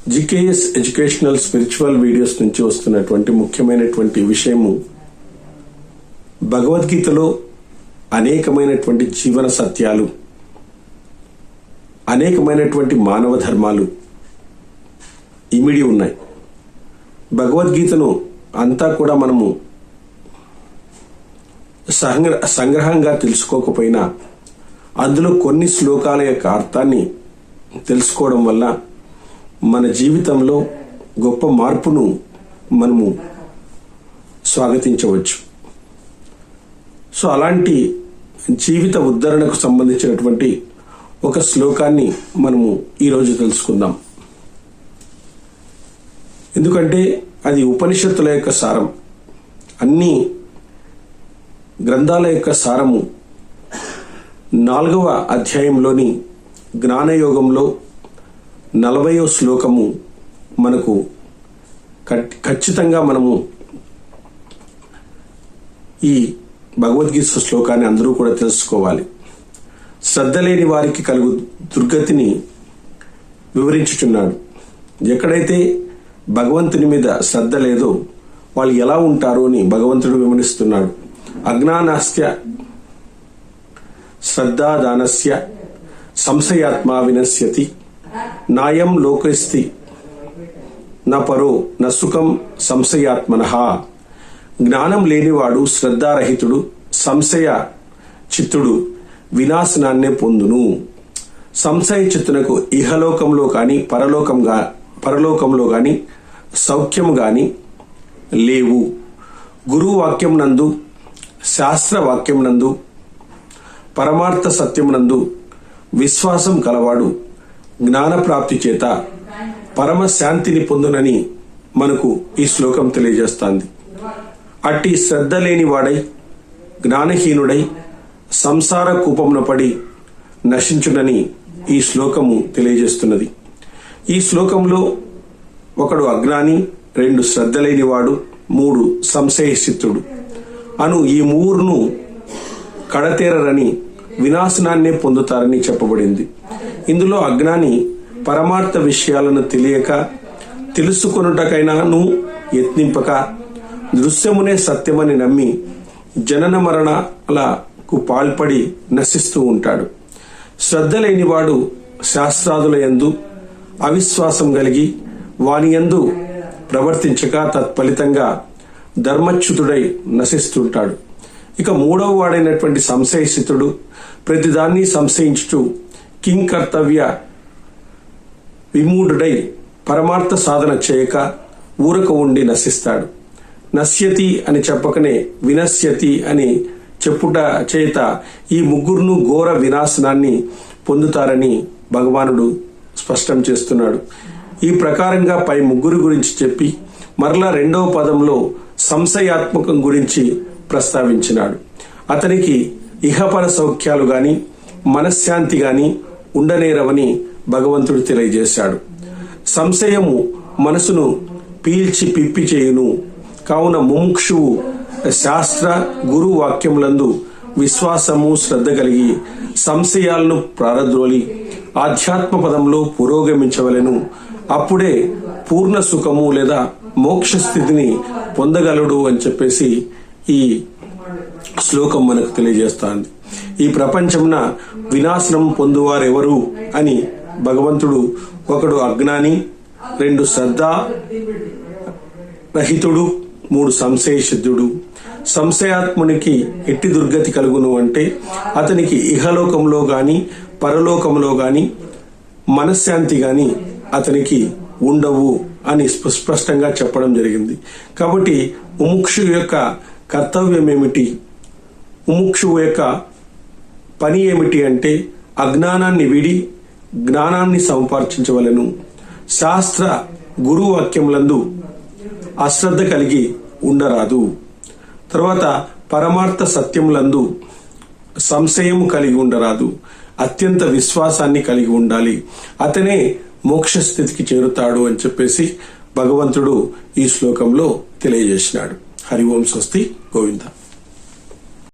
GKS educational spiritual videos నుంచి వస్తున్నటువంటి ముఖ్యమైనటువంటి విషయము, భగవద్గీతలో అనేకమైనటువంటి జీవన సత్యాలు, అనేకమైనటువంటి మానవ ధర్మాలు ఇమిడి ఉన్నాయి. భగవద్గీతను అంతా కూడా మనము సంగ్రహంగా తెలుసుకోకపోయినా అందులో కొన్ని శ్లోకాల యొక్క అర్థాన్ని తెలుసుకోవడం వల్ల మన జీవితంలో గొప్ప మార్పును మనము స్వాగతించవచ్చు. సో అలాంటి జీవిత ఉద్ధరణకు సంబంధించినటువంటి ఒక శ్లోకాన్ని మనము ఈరోజు తెలుసుకుందాం. ఎందుకంటే అది ఉపనిషత్తుల యొక్క సారం, అన్ని గ్రంథాల యొక్క సారము 4వ అధ్యాయంలోని జ్ఞానయోగంలో 40వ శ్లోకము మనకు ఖచ్చితంగా మనము ఈ భగవద్గీత శ్లోకాన్ని అందరూ కూడా తెలుసుకోవాలి. శ్రద్ధ లేని వారికి కలుగు దుర్గతిని వివరించుచున్నాడు. ఎక్కడైతే భగవంతుని మీద శ్రద్ధ లేదో వాళ్ళు ఎలా ఉంటారో అని భగవంతుడు వివరిస్తున్నాడు. అజ్ఞానాస్య శ్రద్ధాదానస్య సంశయాత్మా వినశ్యతి నాయం లోకస్తి నపరో నసుఖం సంశయాత్మనః. జ్ఞానం లేనివాడు శ్రద్ధారహితుడు సంశయ చిత్తుడు వినాశనాన్నే పొందును. సంశయ చిత్తునకు ఇహలోకంలో కాని పరలోకంలో గాని సౌఖ్యము గాని లేవు. గురువు వాక్యం నందు, శాస్త్ర వాక్యం నందు, పరమార్థ సత్యం నందు విశ్వాసం కలవాడు జ్ఞానప్రాప్తి చేత పరమ శాంతిని పొందునని మనకు ఈ శ్లోకం తెలియజేస్తుంది. అట్టి శ్రద్ధ లేని వాడై జ్ఞానహీనుడై సంసార కూపమున పడి నశించునని ఈ శ్లోకము తెలియజేస్తున్నది. ఈ శ్లోకంలో 1 అజ్ఞాని, 2 శ్రద్ధ లేనివాడు, 3 సంశయసిద్ధుడు అను ఈ 3ను కడతేరని వినాశనాన్నే పొందుతారని చెప్పబడింది. ఇందులో అజ్ఞాని పరమార్థ విషయాలను తెలియక తెలుసుకొనుటకైనాను యత్నింపక దృశ్యమునే సత్యమని నమ్మి జనన మరణాలకు పాల్పడి నశిస్తూ ఉంటాడు. శ్రద్ధ లేనివాడు శాస్త్రాదుల యందు అవిశ్వాసం కలిగి వాని యందు ప్రవర్తించక తత్ఫలితంగా ధర్మచ్యుతుడై నశిస్తుంటాడు. ఇక 3వ వాడైనటువంటి సంశయసిద్ధుడు ప్రతిదాన్ని సంశయించుచు కింకర్తవ్య విమూఢుడై పరమార్థ సాధన చేయక ఊరక ఉండి నశిస్తాడు. నశ్యతి అని చెప్పకనే వినశ్యతి అని చెప్పుట చేత ఈ 3ను ఘోర వినాశనాన్ని పొందుతారని భగవానుడు స్పష్టం చేస్తున్నాడు. ఈ ప్రకారంగా పై 3 గురించి చెప్పి మరలా 2వ పదంలో సంశయాత్మకం గురించి ప్రస్తావించినాడు. అతనికి ఇహపర సౌఖ్యాలు గాని మనశ్శాంతి గాని ఉండనేరవని భగవంతుడు తెలియజేశాడు. సంశయము మనసును పీల్చి పిప్పి చేయును. కావున ముముక్షువు శాస్త్ర గురు వాక్యములందు విశ్వాసము శ్రద్ధ కలిగి సంశయాలను ప్రారద్రోలి ఆధ్యాత్మ పదంలో పురోగమించవలెను. అప్పుడే పూర్ణ సుఖము లేదా మోక్ష స్థితిని పొందగలడు అని చెప్పేసి ఈ శ్లోకం మనకు తెలియజేస్తోంది. ఈ ప్రపంచమున వినాశనం పొందువారెవరు అని భగవంతుడు 1 అజ్ఞాని, 2 శ్రద్ధా రహితుడు, 3 సంశయసిద్ధుడు. సంశయాత్మునికి ఎట్టి దుర్గతి కలుగును అంటే అతనికి ఇహలోకంలో గాని పరలోకంలో గాని మనశ్శాంతి గాని అతనికి ఉండవు అని స్పష్టంగా చెప్పడం జరిగింది. కాబట్టి ముముక్షు యొక్క కర్తవ్యం ఏమిటి, ముముక్షువు యొక్క పని ఏమిటి అంటే అజ్ఞానాన్ని వీడి జ్ఞానాన్ని సంపార్జించవలెను. శాస్త్ర గురు వాక్యములందు అశ్రద్ధ కలిగి ఉండరాదు. తర్వాత పరమార్థ సత్యములందు సంశయము కలిగి ఉండరాదు. అత్యంత విశ్వాసాన్ని కలిగి ఉండాలి. అతనే మోక్ష స్థితికి చేరుతాడు అని చెప్పేసి భగవంతుడు ఈ శ్లోకంలో తెలియజేసినాడు. హరి ఓం స్వస్తి. గోవింద.